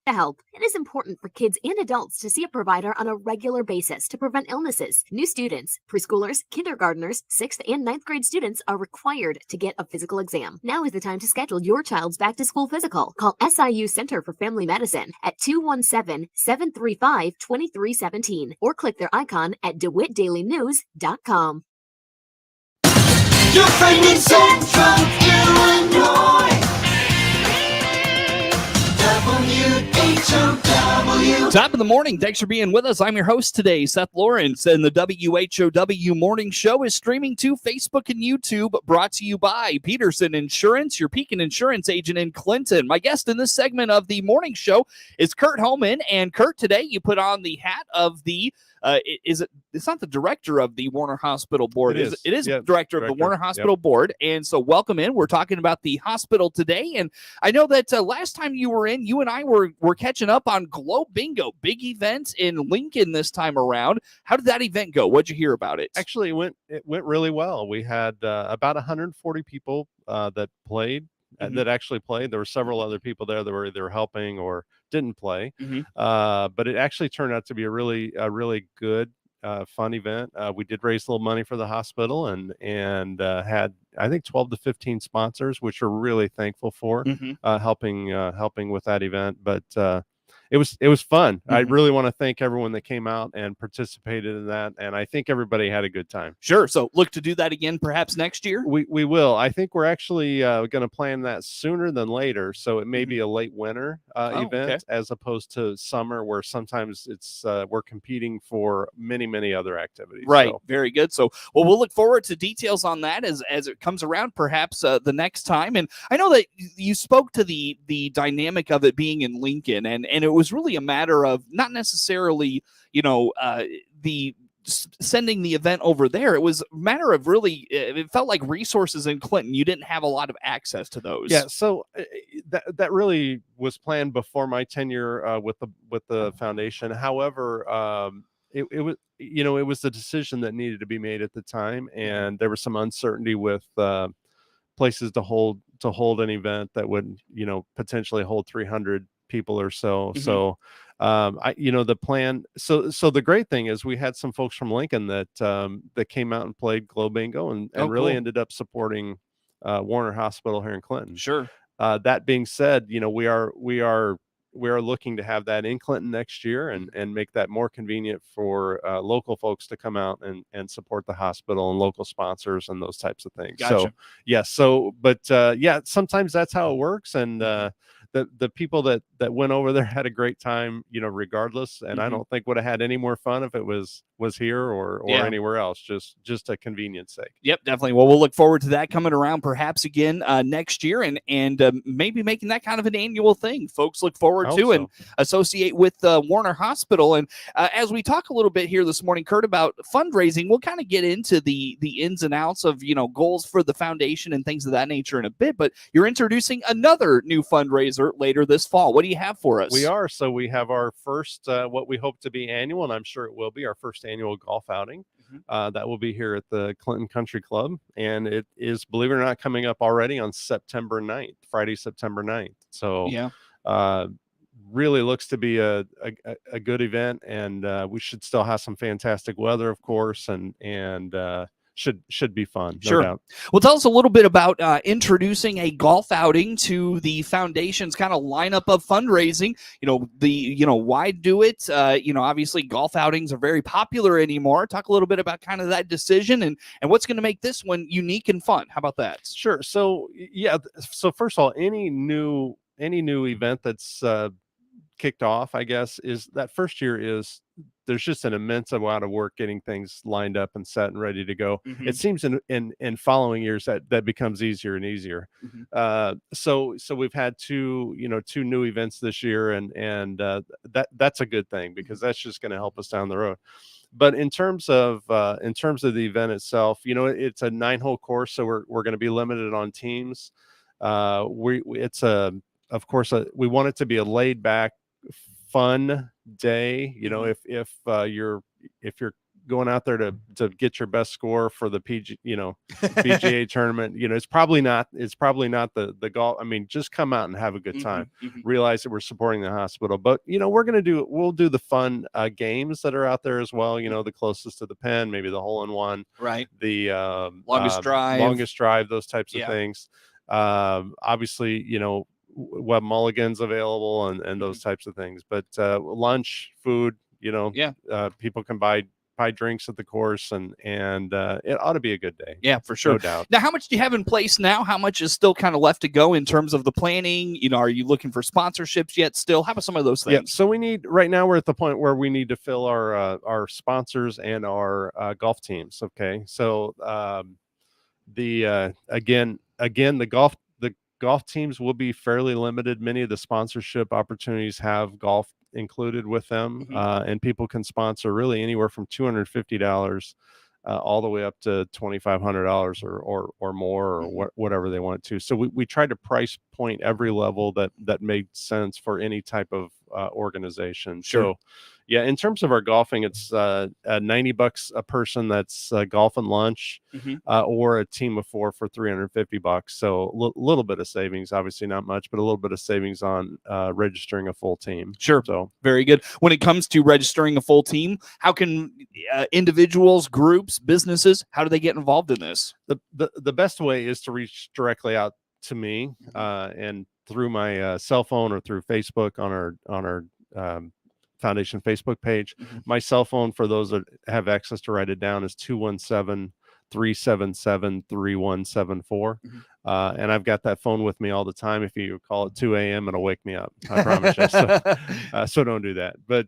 To help, it is important for kids and adults to see a provider on a regular basis to prevent illnesses. New students, preschoolers, kindergartners, 6th and 9th grade students are required to get a physical exam. Now is the time to schedule your child's back-to-school physical. Call SIU Center for Family Medicine at 217-735-2317 or click their icon at DeWittDailyNews.com. Your friend in Central Illinois. WHOW. Top of the morning. Thanks for being with us. I'm your host today, Seth Lawrence, and the WHOW Morning Show is streaming to Facebook and YouTube, brought to you by Peterson Insurance, your Pekin Insurance agent in Clinton. My guest in this segment of the morning show is Curt Homann. And Curt, today you put on the hat of the it's not the director of the Warner Hospital Board. It is director of the Warner Hospital Board. And so welcome in. We're talking about the hospital today. And I know that last time you were in, you and I were catching up on Glow Bingo, big event in Lincoln this time around. How did that event go? What'd you hear about it? Actually, it went really well. We had about 140 people that played. That actually played. There were several other people there that were either helping or didn't play. But it actually turned out to be a really good, fun event. We did raise a little money for the hospital and had, I think, 12 to 15 sponsors, which we're really thankful for, helping with that event. But it was fun. I really want to thank everyone that came out and participated in that, and I think everybody had a good time. Sure. So look to do that again perhaps next year? We will. I think we're actually going to plan that sooner than later, so it may be a late winter event as opposed to summer, where sometimes it's we're competing for many other activities. Right. So. Very good. So we'll look forward to details on that as it comes around, perhaps the next time. And I know that you spoke to the dynamic of it being in Lincoln, and it was really a matter of not necessarily, the sending the event over there. It was a matter of really, it felt like resources in Clinton. You didn't have a lot of access to those. Yeah. So that really was planned before my tenure with the foundation. However, it was, it was the decision that needed to be made at the time. And there was some uncertainty with places to hold an event that would, potentially hold 300 people or so. So the plan, so the great thing is we had some folks from Lincoln that came out and played Glow Bingo and really ended up supporting Warner Hospital here in Clinton. Sure. That being said, we are looking to have that in Clinton next year and make that more convenient for local folks to come out and support the hospital and local sponsors and those types of things. Gotcha. So sometimes that's how it works. And the people that went over there had a great time, regardless. And I don't think would have had any more fun if it was here or anywhere else, just a convenience sake. Yep, definitely. Well, we'll look forward to that coming around perhaps again next year and maybe making that kind of an annual thing. Folks look forward to and associate with Warner Hospital. And as we talk a little bit here this morning, Curt, about fundraising, we'll kind of get into the ins and outs of, goals for the foundation and things of that nature in a bit. But you're introducing another new fundraiser later this fall. What do you have for us? We are. So we have our first, what we hope to be annual, and I'm sure it will be, our first annual golf outing. That will be here at the Clinton Country Club. And it is, believe it or not, coming up already on September 9th, Friday, September 9th. So really looks to be a good event. And we should still have some fantastic weather, of course, and should be fun. Sure. No doubt. Well, tell us a little bit about introducing a golf outing to the foundation's kind of lineup of fundraising. Why do it? Obviously golf outings are very popular anymore. Talk a little bit about kind of that decision and what's going to make this one unique and fun. How about that? Sure. So so first of all, any new event that's kicked off, I guess, is that first year there's just an immense amount of work getting things lined up and set and ready to go. It seems in following years that becomes easier and easier. So we've had two new events this year, and that's a good thing because that's just going to help us down the road. But in terms of the event itself, it's a 9-hole course, so we're going to be limited on teams. We want it to be a laid back, fun day. If you're going out there to get your best score for the PGA tournament, it's probably not the golf. I mean, just come out and have a good time. Realize that we're supporting the hospital, but we'll do the fun games that are out there as well. The closest to the pin, maybe the hole in one, right? The longest drive, those types of things. Obviously, Web Mulligan's available and those types of things, but lunch, food, people can buy drinks at the course, and it ought to be a good day. Yeah, for sure. No doubt. Now, how much do you have in place now? How much is still kind of left to go in terms of the planning? Are you looking for sponsorships yet still? How about some of those things? Yeah, so right now we're at the point where we need to fill our sponsors and our golf teams. Okay. So again, the golf teams will be fairly limited. Many of the sponsorship opportunities have golf included with them, and people can sponsor really anywhere from $250 all the way up to $2,500 or more, or whatever they want to. So we try to price point every level that made sense for any type of organization. Sure. So yeah, in terms of our golfing, it's $90 a person. That's golf and lunch, or a team of 4 for $350. So a little bit of savings, obviously not much, but a little bit of savings on registering a full team. Sure. So very good. When it comes to registering a full team, how can individuals, groups, businesses, how do they get involved in this? The best way is to reach directly out to me, and through my cell phone or through Facebook on our foundation Facebook page. My cell phone, for those that have access to write it down, is 217-377-3174. And I've got that phone with me all the time. If you call at 2 a.m., it'll wake me up. I promise you. So don't do that. But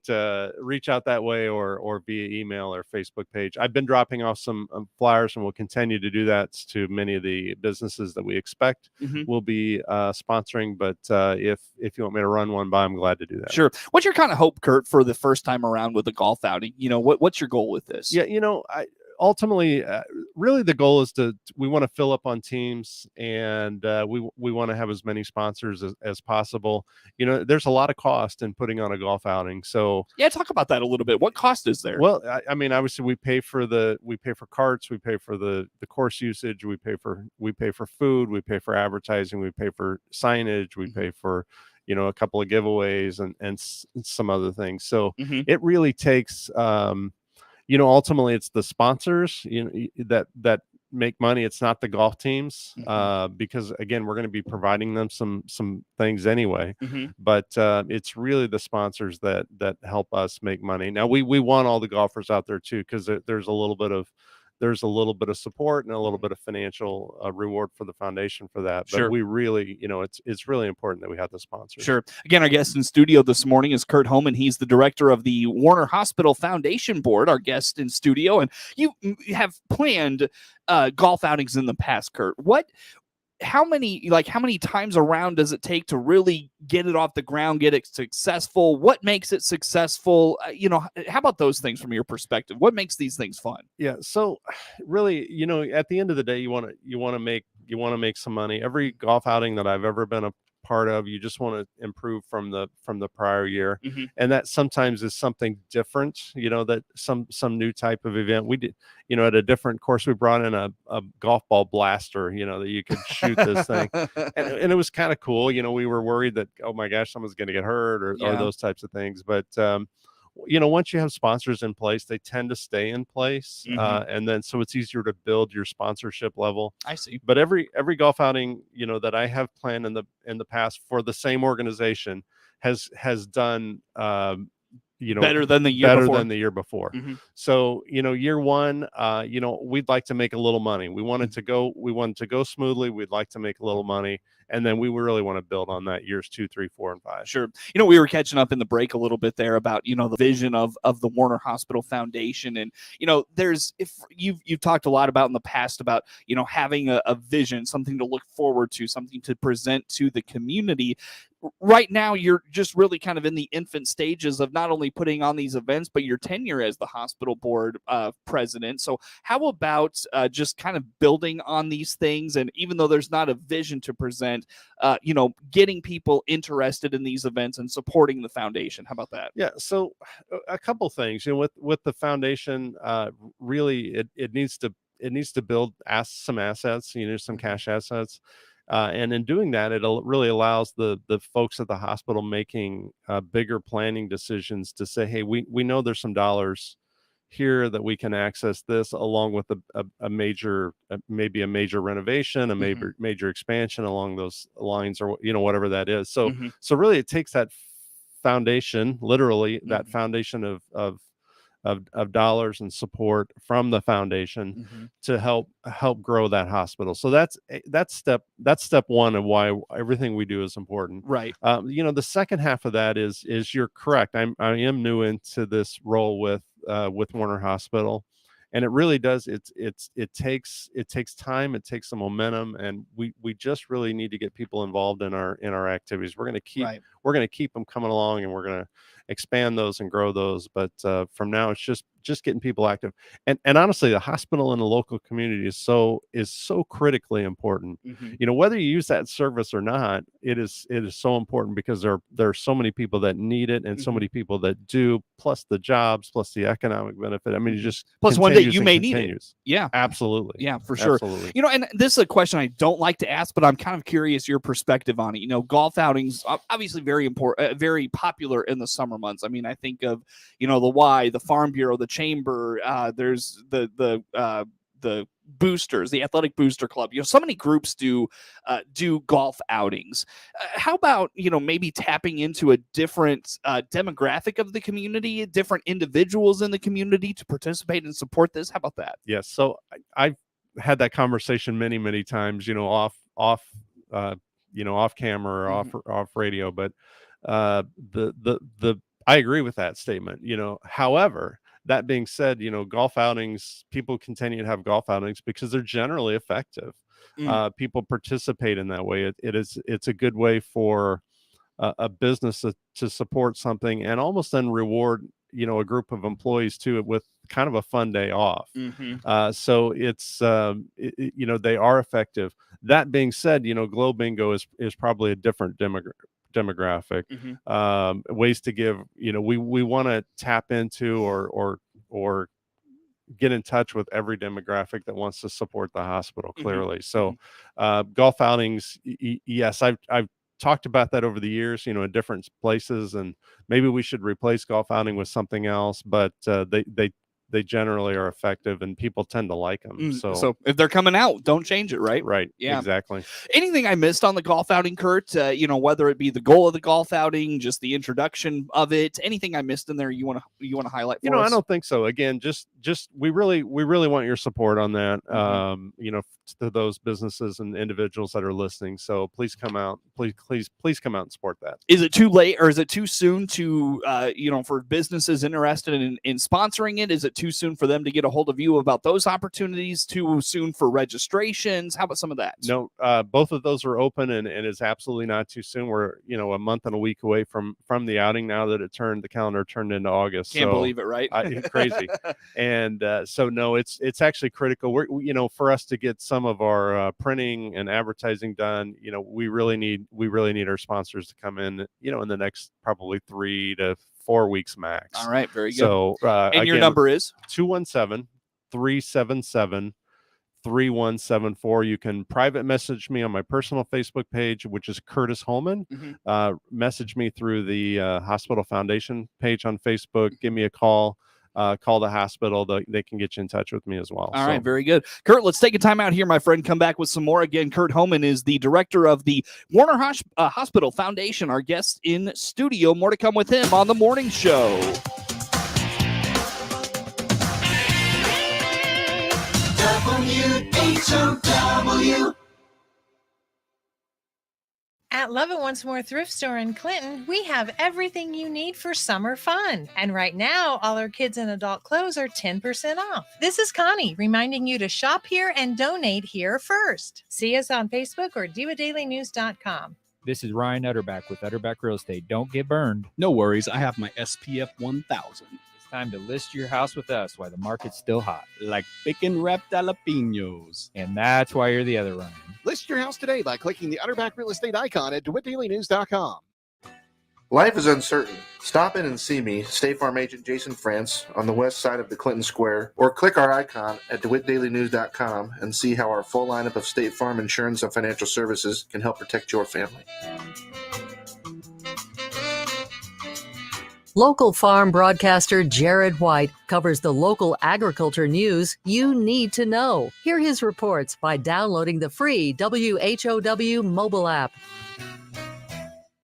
reach out that way, or via email or Facebook page. I've been dropping off some flyers, and we'll continue to do that to many of the businesses that we expect will be sponsoring. But if you want me to run one by, I'm glad to do that. Sure. What's your kind of hope, Curt, for the first time around with the golf outing? What's your goal with this? Yeah, ultimately, really the goal is we want to fill up on teams, and we want to have as many sponsors as possible. There's a lot of cost in putting on a golf outing. So yeah, talk about that a little bit. What cost is there? Well, I mean, obviously we pay for carts, we pay for the course usage, we pay for food, we pay for advertising, we pay for signage, we pay for a couple of giveaways and some other things. So it really takes ultimately it's the sponsors that make money. It's not the golf teams, because again, we're going to be providing them some things anyway. But it's really the sponsors that help us make money. Now we want all the golfers out there too, because there's a little bit of support and a little bit of financial reward for the foundation for that. But we really, it's really important that we have the sponsors. Sure. Again, our guest in studio this morning is Curt Homann. He's the director of the Warner Hospital Foundation Board, our guest in studio. And you have planned golf outings in the past, Curt. How many times around does it take to really get it off the ground, get it successful? What makes it successful? How about those things from your perspective? What makes these things fun? Yeah. So really, at the end of the day, you want to make some money. Every golf outing that I've ever been a part of, you just want to improve from the prior year. And that sometimes is something different, that some new type of event. We did, at a different course, we brought in a golf ball blaster, that you could shoot this thing. And it was kind of cool. We were worried that, oh my gosh, someone's going to get hurt or those types of things. But once you have sponsors in place, they tend to stay in place. And then, so it's easier to build your sponsorship level. I see. But every golf outing, that I have planned in the past for the same organization has done, better than the year before. So, year one, we'd like to make a little money. We wanted to go smoothly. We'd like to make a little money. And then we really want to build on that years 2, 3, 4, and 5. Sure. We were catching up in the break a little bit there about, the vision of the Warner Hospital Foundation. And, you've talked a lot about in the past about, having a vision, something to look forward to, something to present to the community. right now you're just really kind of in the infant stages of not only putting on these events, but your tenure as the hospital board president. So how about just kind of building on these things? And even though there's not a vision to present, getting people interested in these events and supporting the foundation. How about that? Yeah. So a couple things, with the foundation, really it needs to build some assets, some cash assets. And in doing that, it really allows the folks at the hospital making bigger planning decisions to say, hey, we know there's some dollars here that we can access this, along with a major, maybe a major renovation, a major expansion along those lines, or whatever that is. So really, it takes that foundation, literally that foundation of dollars and support from the foundation to help grow that hospital. So that's step one of why everything we do is important. Right. The second half of that is you're correct. I am new into this role with Warner Hospital, and it really does. It takes time. It takes some momentum, and we just really need to get people involved in our activities. We're going to keep them coming along, and we're going to expand those and grow those. But from now, it's just getting people active. And honestly, the hospital and the local community is so critically important. Whether you use that service or not, it is so important, because there are so many people that need it, and so many people that do, plus the jobs, plus the economic benefit. I mean, you just plus one day you may need it. Yeah, absolutely. Yeah, for sure. Absolutely. And this is a question I don't like to ask, but I'm kind of curious your perspective on it. Golf outings obviously very important, very popular in the summer months. I mean, I think of the Y, the Farm Bureau, the Chamber. There's the boosters, the Athletic Booster Club. So many groups do golf outings. How about maybe tapping into a different demographic of the community, different individuals in the community to participate and support this? How about that? Yes. So I've had that conversation many times, off camera or off radio, but I agree with that statement. However, that being said, golf outings, people continue to have golf outings because they're generally effective. People participate in that way. It's a good way for a business to support something, and almost then reward a group of employees too, with kind of a fun day off. So it's they are effective. That being said, Glow Bingo is probably a different demographic. Ways to give, we want to tap into or get in touch with every demographic that wants to support the hospital, clearly. So golf outings, yes, I've talked about that over the years, in different places, and maybe we should replace golf outing with something else, but they generally are effective, and people tend to like them. So if they're coming out, don't change it, right? Right. Yeah, exactly. Anything I missed on the golf outing, Curt? Whether it be the goal of the golf outing, just the introduction of it, anything I missed in there you want to highlight for us? I don't think so. Again, just we really want your support on that. To those businesses and individuals that are listening. So please come out. Please come out and support that. Is it too late, or is it too soon to for businesses interested in sponsoring it? Is it too soon for them to get a hold of you about those opportunities? Too soon for registrations? How about some of that? No, both of those are open, and it's absolutely not too soon. We're a month and a week away from the outing now that the calendar turned into August. Can't believe it, right? Crazy. And so no, it's actually critical. We're for us to get some of our printing and advertising done, we really need our sponsors to come in, in the next probably 3 to 4 weeks max. All right, very good. So and again, your number is 217-377-3174. You can private message me on my personal Facebook page, which is Curtis Homann. Message me through the Hospital Foundation page on Facebook. Give me a call. Call the hospital. They can get you in touch with me as well. All right, very good. Curt, let's take a time out here, my friend. Come back with some more. Again, Curt Homann is the director of the Warner Hospital Foundation, our guest in studio. More to come with him on The Morning Show. WHOW. At Love It Once More Thrift Store in Clinton, we have everything you need for summer fun. And right now, all our kids and adult clothes are 10% off. This is Connie reminding you to shop here and donate here first. See us on Facebook or DivaDailyNews.com. This is Ryan Utterback with Utterback Real Estate. Don't get burned. No worries, I have my SPF 1000. It's time to list your house with us while the market's still hot. Like Pekin wrapped jalapenos. And that's why you're the other Ryan. List your house today by clicking the Utterback Real Estate icon at DeWittDailyNews.com. Life is uncertain. Stop in and see me, State Farm Agent Jason France, on the west side of the Clinton Square, or click our icon at DeWittDailyNews.com and see how our full lineup of State Farm insurance and financial services can help protect your family. Local farm broadcaster Jared White covers the local agriculture news you need to know. Hear his reports by downloading the free WHOW mobile app.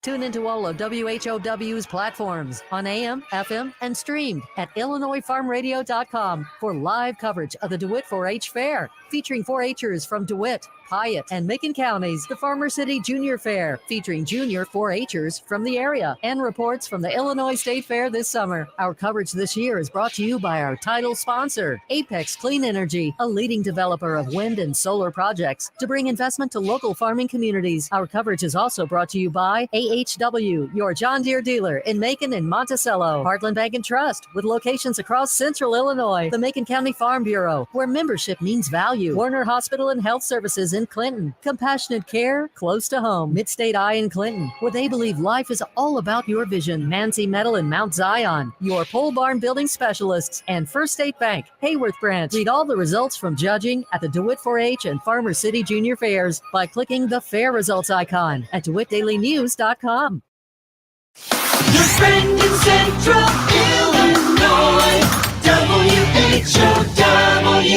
Tune into all of WHOW's platforms on AM, FM, and streamed at IllinoisFarmRadio.com for live coverage of the DeWitt 4-H Fair, featuring 4-H'ers from DeWitt, Piatt, and Macon counties, the Farmer City Junior Fair, featuring junior 4-H'ers from the area, and reports from the Illinois State Fair this summer. Our coverage this year is brought to you by our title sponsor, Apex Clean Energy, a leading developer of wind and solar projects to bring investment to local farming communities. Our coverage is also brought to you by AHW, your John Deere dealer in Macon and Monticello, Heartland Bank and Trust, with locations across central Illinois, the Macon County Farm Bureau, where membership means value, Warner Hospital and Health Services in Clinton, compassionate care close to home, Midstate Eye in Clinton, where they believe life is all about your vision, Nancy Metal in Mount Zion, your pole barn building specialists, and First State Bank, Hayworth Branch. Read all the results from judging at the DeWitt 4-H and Farmer City Junior Fairs by clicking the fair results icon at DeWittDailyNews.com. Your friend in Central Illinois, WHOW.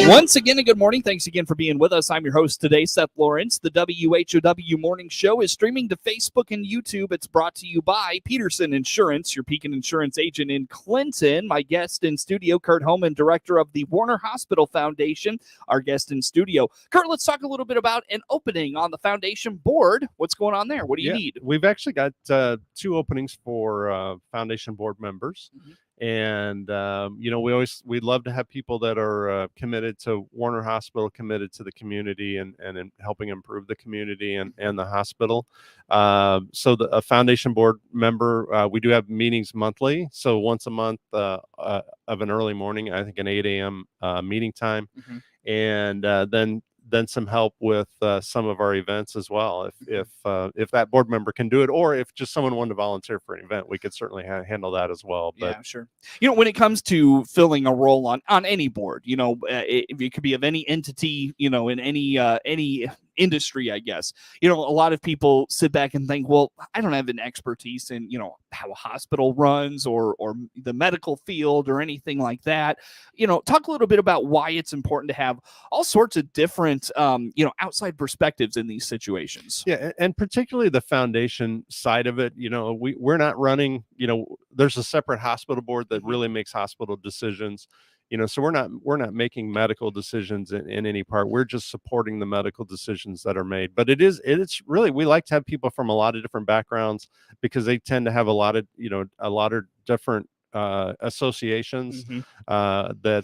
Once again, a good morning. Thanks again for being with us. I'm your host today, Seth Lawrence. The WHOW Morning Show is streaming to Facebook and YouTube. It's brought to you by Peterson Insurance, your Pekin Insurance agent in Clinton. My guest in studio, Curt Homann, director of the Warner Hospital Foundation, our guest in studio. Curt, let's talk a little bit about an opening on the foundation board. What's going on there? What do you need? We've actually got 2 openings for foundation board members. Mm-hmm. And, we'd love to have people that are committed to Warner Hospital, committed to the community and in helping improve the community and the hospital. So a foundation board member, we do have meetings monthly. So once a month of an early morning, I think an 8 a.m. Meeting time. Mm-hmm. And then some help with some of our events as well. If that board member can do it, or if just someone wanted to volunteer for an event, we could certainly handle that as well. But yeah, sure. When it comes to filling a role on any board, it could be of any entity, in any industry, I guess. A lot of people sit back and think, well, I don't have an expertise in, how a hospital runs or the medical field or anything like that. Talk a little bit about why it's important to have all sorts of different, outside perspectives in these situations. Yeah. And particularly the foundation side of it, we're not running, there's a separate hospital board that really makes hospital decisions. So we're not making medical decisions in any part. We're just supporting the medical decisions that are made. But it's really, we like to have people from a lot of different backgrounds because they tend to have a lot of different associations that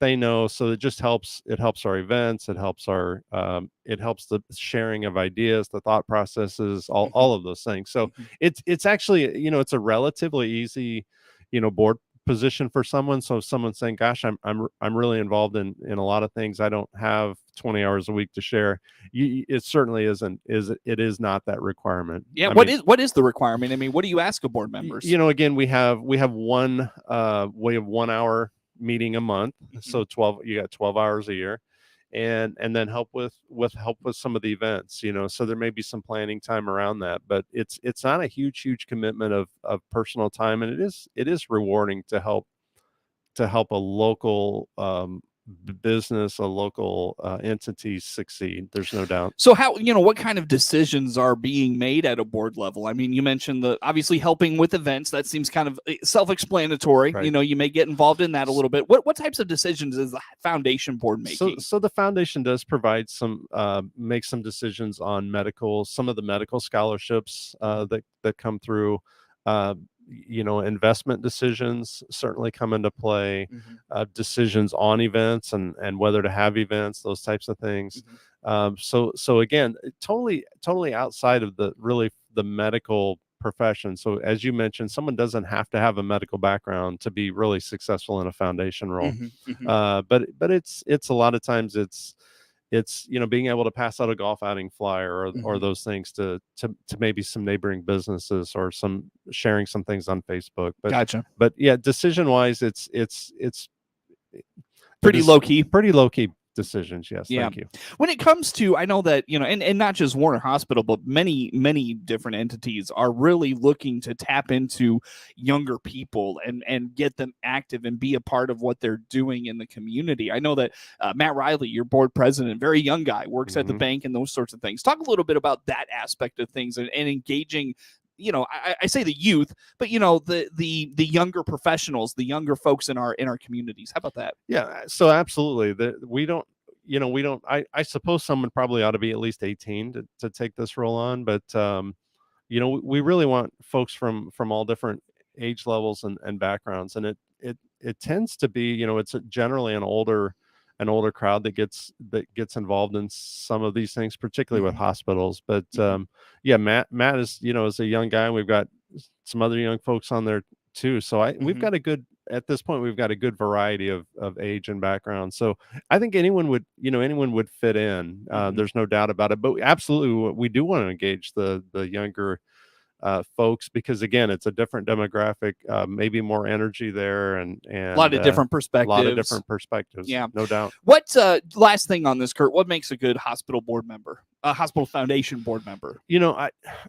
they know. So it just helps. It helps our events. It helps it helps the sharing of ideas, the thought processes, all of those things. So it's actually, it's a relatively easy, board position for someone. So if someone's saying, gosh, I'm really involved in a lot of things, I don't have 20 hours a week to share, it certainly it is not that requirement. Yeah. What is the requirement? I mean, what do you ask of board members? Again, we have 1 hour meeting a month. So you got 12 hours a year. And then help with some of the events, so there may be some planning time around that, but it's not a huge commitment of personal time, and it is rewarding to help a local business, a local entity succeed. There's no doubt. So how, what kind of decisions are being made at a board level? I mean, you mentioned obviously helping with events. That seems kind of self-explanatory. Right. You may get involved in that a little bit. What types of decisions is the foundation board making? So the foundation does provide make some decisions on some of the medical scholarships that come through. Investment decisions certainly come into play, decisions on events and whether to have events, those types of things. So again, totally outside of the medical profession. So as you mentioned, someone doesn't have to have a medical background to be really successful in a foundation role. But it's a lot of times it's being able to pass out a golf outing flyer or those things to maybe some neighboring businesses or some sharing some things on Facebook. But Gotcha. But yeah, decision wise, it's Pretty low key. Pretty low key decisions. Yes. Yeah. Thank you. When it comes to, I know that, and not just Warner Hospital, but many different entities are really looking to tap into younger people and get them active and be a part of what they're doing in the community. I know that Matt Riley, your board president, very young guy, works at the bank and those sorts of things. Talk a little bit about that aspect of things and engaging, I say the youth, but the younger professionals, the younger folks in our communities. How about that? Yeah, so absolutely. I suppose someone probably ought to be at least 18 to take this role on, but we really want folks from all different age levels and backgrounds, and it tends to be, it's generally an older crowd that gets involved in some of these things, particularly with hospitals. But yeah, Matt is, is a young guy, and we've got some other young folks on there too. So we've got at this point, we've got a good variety of age and background. So I think anyone would fit in. There's no doubt about it. But absolutely, we do want to engage the younger folks, because again, it's a different demographic, maybe more energy there, and a lot of different perspectives. Yeah, no doubt. What last thing on this, Curt? What makes a good hospital board member, a hospital foundation board member?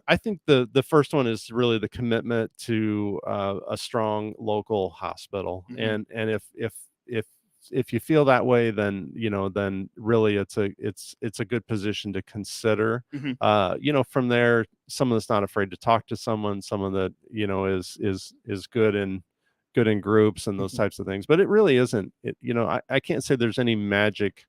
I think the first one is really the commitment to a strong local hospital, and if you feel that way, then really it's a good position to consider. From there, someone that's not afraid to talk to someone that is good in groups and those types of things. But it really isn't. I can't say there's any magic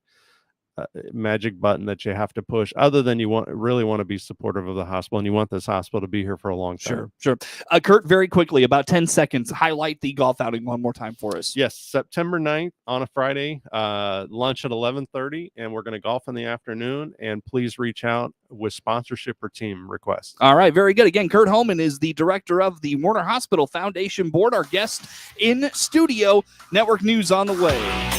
button that you have to push, other than you really want to be supportive of the hospital, and you want this hospital to be here for a long time. Sure. Curt, very quickly, about 10 seconds, highlight the golf outing one more time for us. Yes, September 9th on a Friday, lunch at 11:30, and we're going to golf in the afternoon. And please reach out with sponsorship or team requests. All right, very good. Again, Curt Homann is the director of the Warner Hospital Foundation Board, our guest in studio. Network news on the way.